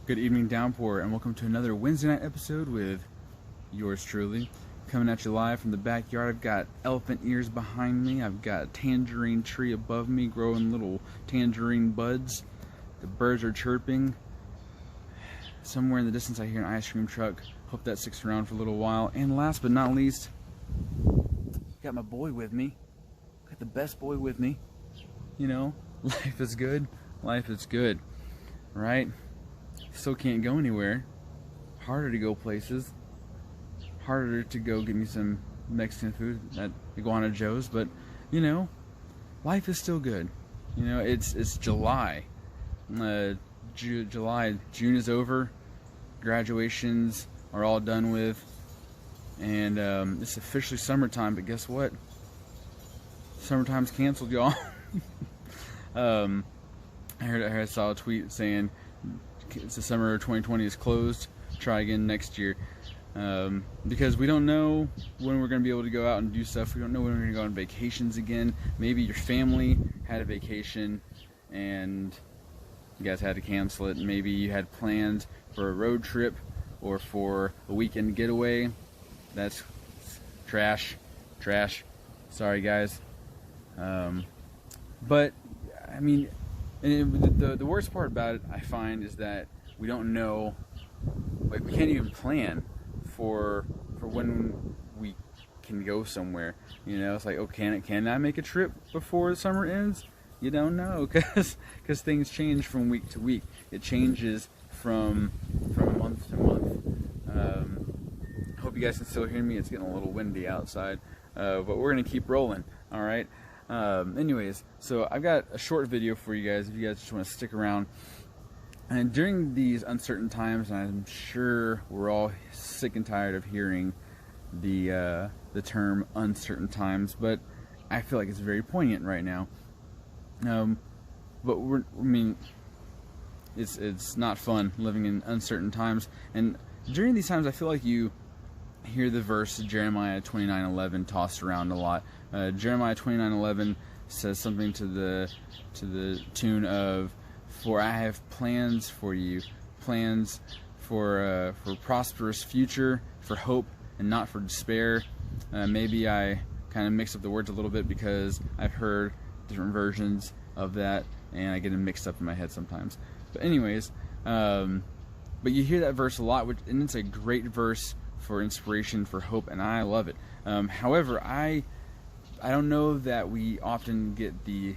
Good evening, Downpour, and welcome to another Wednesday night episode with yours truly. Coming at you live from the backyard. I've got elephant ears behind me. I've got a tangerine tree above me growing little tangerine buds. The birds are chirping. Somewhere in the distance I hear an ice cream truck. Hope that sticks around for a little while. And last but not least, got my boy with me. Got the best boy with me. You know, life is good. Life is good. Right? Still can't go anywhere. Harder to go places. Harder to go get me some Mexican food at Iguana Joe's, but you know, life is still good. You know, it's July. June is over. Graduations are all done with, and it's officially summertime. But guess what? Summertime's canceled, y'all. I saw a tweet saying it's the summer of 2020 is closed. Try again next year, because we don't know when we're going to be able to go out and do stuff. We don't know when we're going to go on vacations again. Maybe your family had a vacation and you guys had to cancel it. Maybe you had plans for a road trip or for a weekend getaway. That's trash. Sorry, guys. But I mean, and the worst part about it, I find, is that we don't know. Like, we can't even plan for when we can go somewhere. You know, it's like, oh, can I make a trip before the summer ends? You don't know, because things change from week to week. It changes from month to month. Hope you guys can still hear me. It's getting a little windy outside, but we're gonna keep rolling. All right. Anyways, so I've got a short video for you guys if you guys just want to stick around. And during these uncertain times, and I'm sure we're all sick and tired of hearing the term uncertain times, but I feel like it's very poignant right now. But it's not fun living in uncertain times. And during these times, I feel like you hear the verse Jeremiah 29:11 tossed around a lot. Jeremiah 29:11 says something to the tune of, "For I have plans for you, plans for prosperous future, for hope and not for despair." Maybe I kind of mix up the words a little bit because I've heard different versions of that and I get them mixed up in my head sometimes. But anyways, but you hear that verse a lot, and it's a great verse for inspiration, for hope, and I love it. However, I don't know that we often get the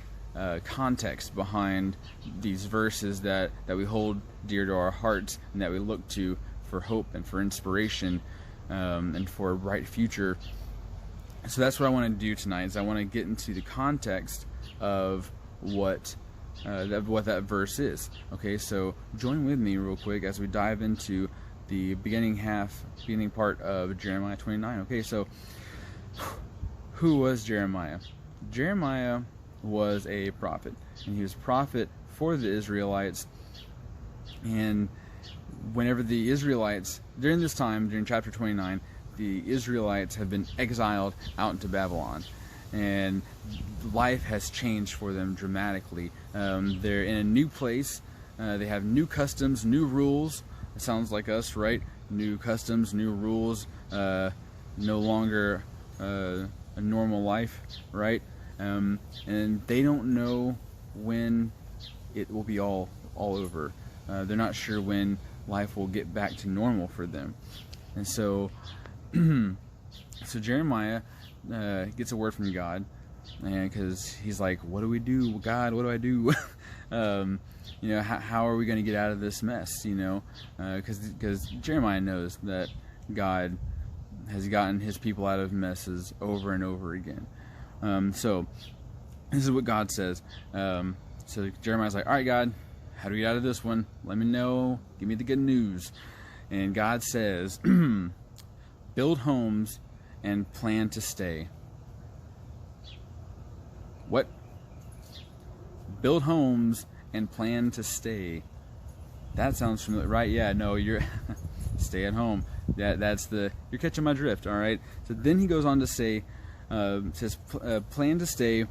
context behind these verses that we hold dear to our hearts and that we look to for hope and for inspiration, and for a bright future. So that's what I want to do tonight, is I want to get into the context of what that verse is. Okay, so join with me real quick as we dive into the beginning part of Jeremiah 29. Okay, so who was Jeremiah? Jeremiah was a prophet, and he was a prophet for the Israelites. And whenever the Israelites, during this time, during chapter 29, the Israelites have been exiled out into Babylon, and life has changed for them dramatically. They're in a new place. They have new customs, new rules. It sounds like us, right? New customs, new rules. No longer a normal life, right? And they don't know when it will be all over. They're not sure when life will get back to normal for them. And so Jeremiah gets a word from God, and because he's like, what do we do, God? What do I do? You know, how are we going to get out of this mess? You know, because Jeremiah knows that God has gotten his people out of messes over and over again. So this is what God says. So Jeremiah's like, all right, God, how do we get out of this one? Let me know. Give me the good news. And God says, build homes and plan to stay. What? Build homes and plan to stay. That sounds familiar, right? Yeah, no, you're stay at home. You're catching my drift, all right? So then he goes on to say, says, plan to stay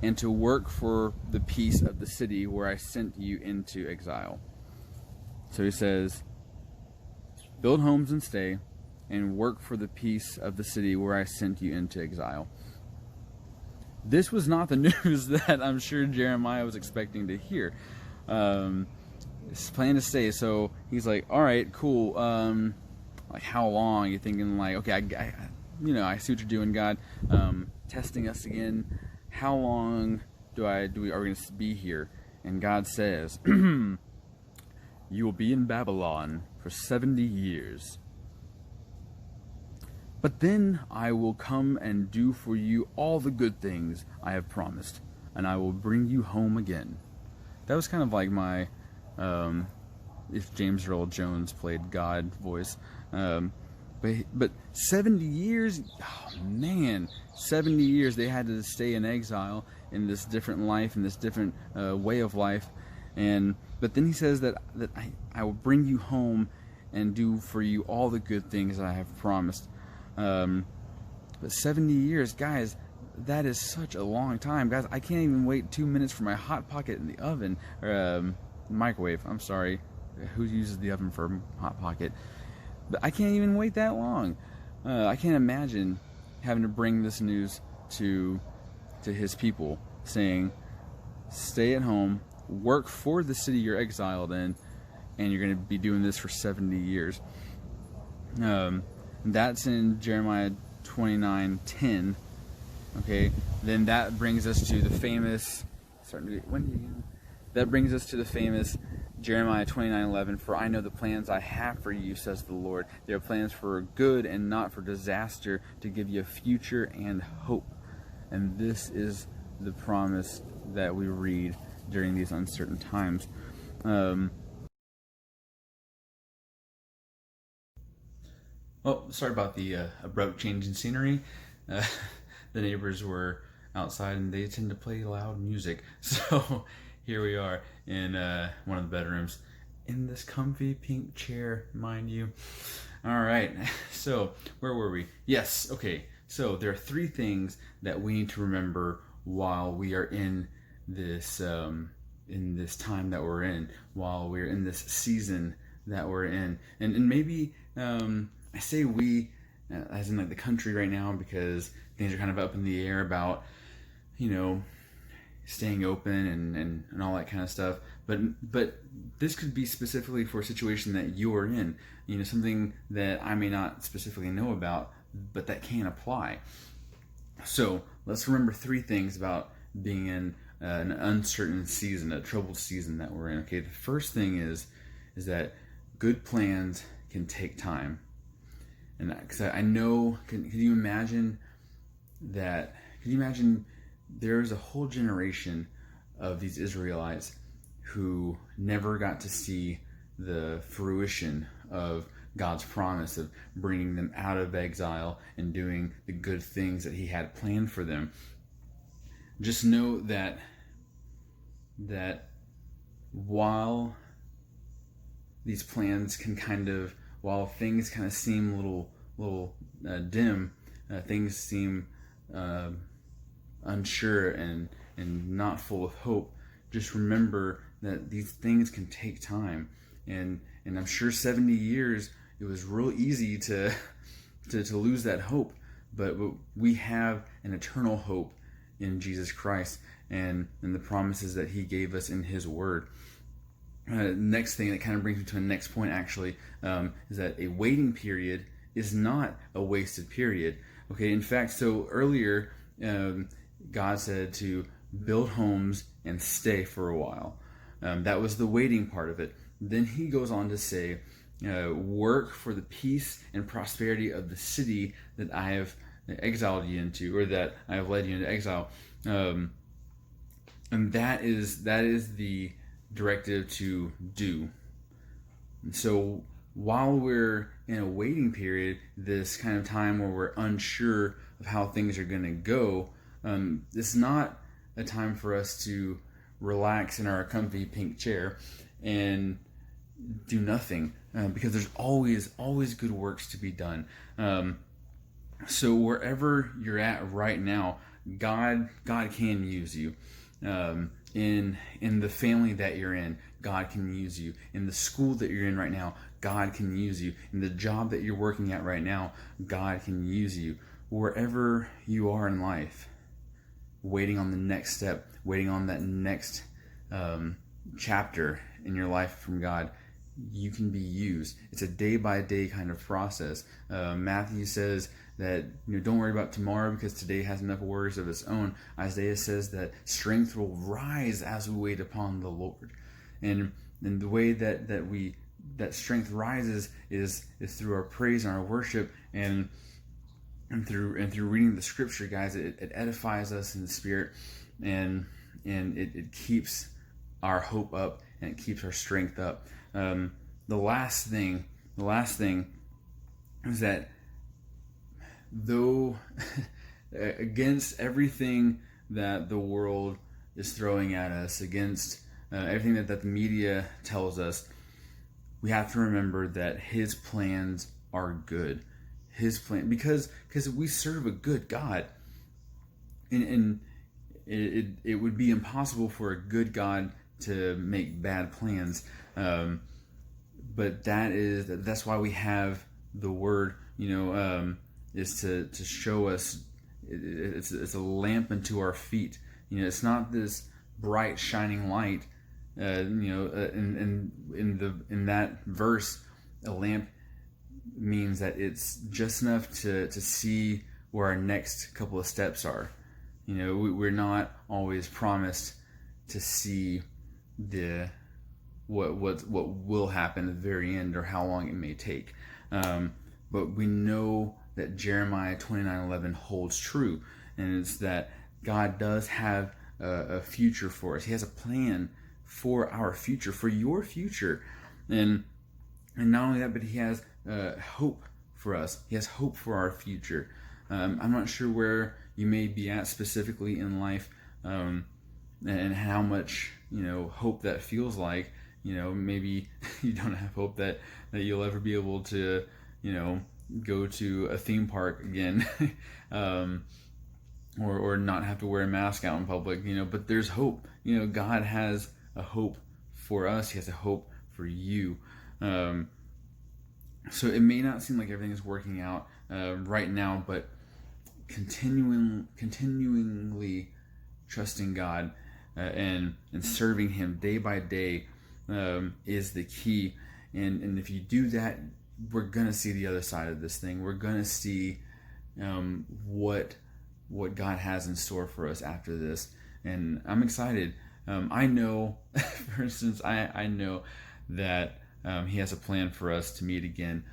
and to work for the peace of the city where I sent you into exile. So he says, build homes and stay, and work for the peace of the city where I sent you into exile. This was not the news that I'm sure Jeremiah was expecting to hear. He's planning to stay, so he's like, all right, cool. Like, how long? You're thinking, like, okay, I see what you're doing, God. Testing us again. How long are we going to be here? And God says, you will be in Babylon for 70 years. But then I will come and do for you all the good things I have promised, and I will bring you home again. That was kind of like my, if James Earl Jones played God voice. But 70 years, oh man, 70 years they had to stay in exile in this different life, in this different way of life. But then he says that I will bring you home and do for you all the good things that I have promised. But 70 years, guys, that is such a long time. Guys, I can't even wait 2 minutes for my Hot Pocket in the oven, or microwave, I'm sorry. Who uses the oven for Hot Pocket? But I can't even wait that long. I can't imagine having to bring this news to his people, saying, stay at home, work for the city you're exiled in, and you're going to be doing this for 70 years. That's in Jeremiah 29:10. Okay, then that brings us to the famous. That brings us to the famous Jeremiah 29:11. For I know the plans I have for you, says the Lord. They are plans for good and not for disaster, to give you a future and hope. And this is the promise that we read during these uncertain times. Well, sorry about the abrupt change in scenery. The neighbors were outside and they tend to play loud music. So here we are in one of the bedrooms in this comfy pink chair, mind you. All right, so where were we? Yes, okay. So there are 3 things that we need to remember while we are in this time that we're in, while we're in this season that we're in. And maybe I say we, as in like the country right now, because things are kind of up in the air about, staying open and all that kind of stuff. But this could be specifically for a situation that you're in, something that I may not specifically know about, but that can apply. So let's remember 3 things about being in an uncertain season, a troubled season that we're in. Okay, the first thing is that good plans can take time. And because I know, can you imagine that? Can you imagine there's a whole generation of these Israelites who never got to see the fruition of God's promise of bringing them out of exile and doing the good things that He had planned for them. Just know that while these plans can while things kind of seem a little dim, things seem unsure and not full of hope, just remember that these things can take time. And I'm sure 70 years, it was real easy to lose that hope, but we have an eternal hope in Jesus Christ and the promises that He gave us in His Word. Next thing that kind of brings me to a next point, actually, is that a waiting period is not a wasted period. Okay, in fact, so earlier, God said to build homes and stay for a while. That was the waiting part of it. Then He goes on to say, work for the peace and prosperity of the city that I have exiled you into, or that I have led you into exile. And that is the directive to do. So while we're in a waiting period, this kind of time where we're unsure of how things are going to go, it's not a time for us to relax in our comfy pink chair and do nothing, because there's always good works to be done. So wherever you're at right now, God can use you. in the family that you're in, God can use you. In the school that you're in right now, God can use you. In the job that you're working at right now, God can use you. Wherever you are in life, waiting on the next step, waiting on that next chapter in your life from God, you can be used. It's a day-by-day kind of process. Matthew says that don't worry about tomorrow because today has enough worries of its own. Isaiah says that strength will rise as we wait upon the Lord, and the way that strength rises is through our praise and our worship, and through reading the Scripture, guys. It edifies us in the spirit, and it keeps our hope up, and it keeps our strength up. The last thing is that though against everything that the world is throwing at us, against everything that the media tells us, we have to remember that His plans are good. His plan, because we serve a good God, and it would be impossible for a good God to make bad plans. But that's why we have the Word, is to show us. It's a lamp unto our feet. It's not this bright shining light. In that verse, a lamp means that it's just enough to see where our next couple of steps are. We're not always promised to see what will happen at the very end, or how long it may take, but we know that Jeremiah 29:11 holds true, and it's that God does have a future for us. He has a plan for our future, for your future, and not only that, but He has hope for us. He has hope for our future. I'm not sure where you may be at specifically in life, and how much hope that feels like. Maybe you don't have hope that you'll ever be able to go to a theme park again, or not have to wear a mask out in public. But there's hope. God has a hope for us. He has a hope for you. So it may not seem like everything is working out right now, but continually trusting God and serving Him day by day is the key. And if you do that, we're gonna see the other side of this thing. We're gonna see what God has in store for us after this, and I'm excited. I know, for instance, I know that He has a plan for us to meet again,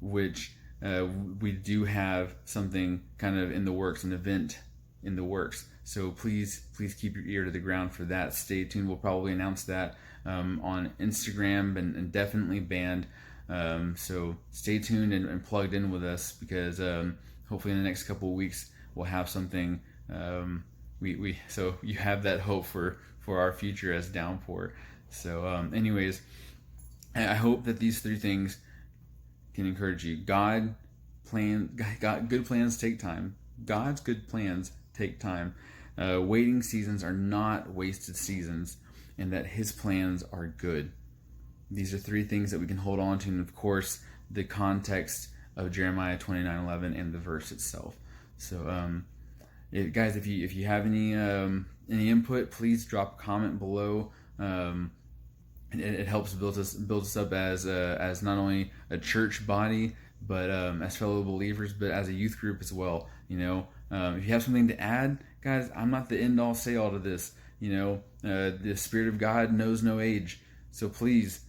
which we do have something kind of in the works, an event in the works. So please keep your ear to the ground for that. Stay tuned. We'll probably announce that on Instagram and definitely Band. So stay tuned and plugged in with us, because hopefully in the next couple of weeks we'll have something. So you have that hope for our future as Downpour. So anyways, I hope that these three things can encourage you. God, good plans take time. God's good plans take time. Waiting seasons are not wasted seasons, and that His plans are good. These are three things that we can hold on to, and of course, the context of Jeremiah 29:11 and the verse itself. So, guys, if you have any input, please drop a comment below. It helps build us up as not only a church body, but as fellow believers, but as a youth group as well. If you have something to add, guys, I'm not the end all say all to this. The Spirit of God knows no age, so please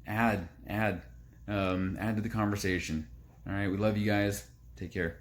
add to the conversation. All right, we love you guys. Take care.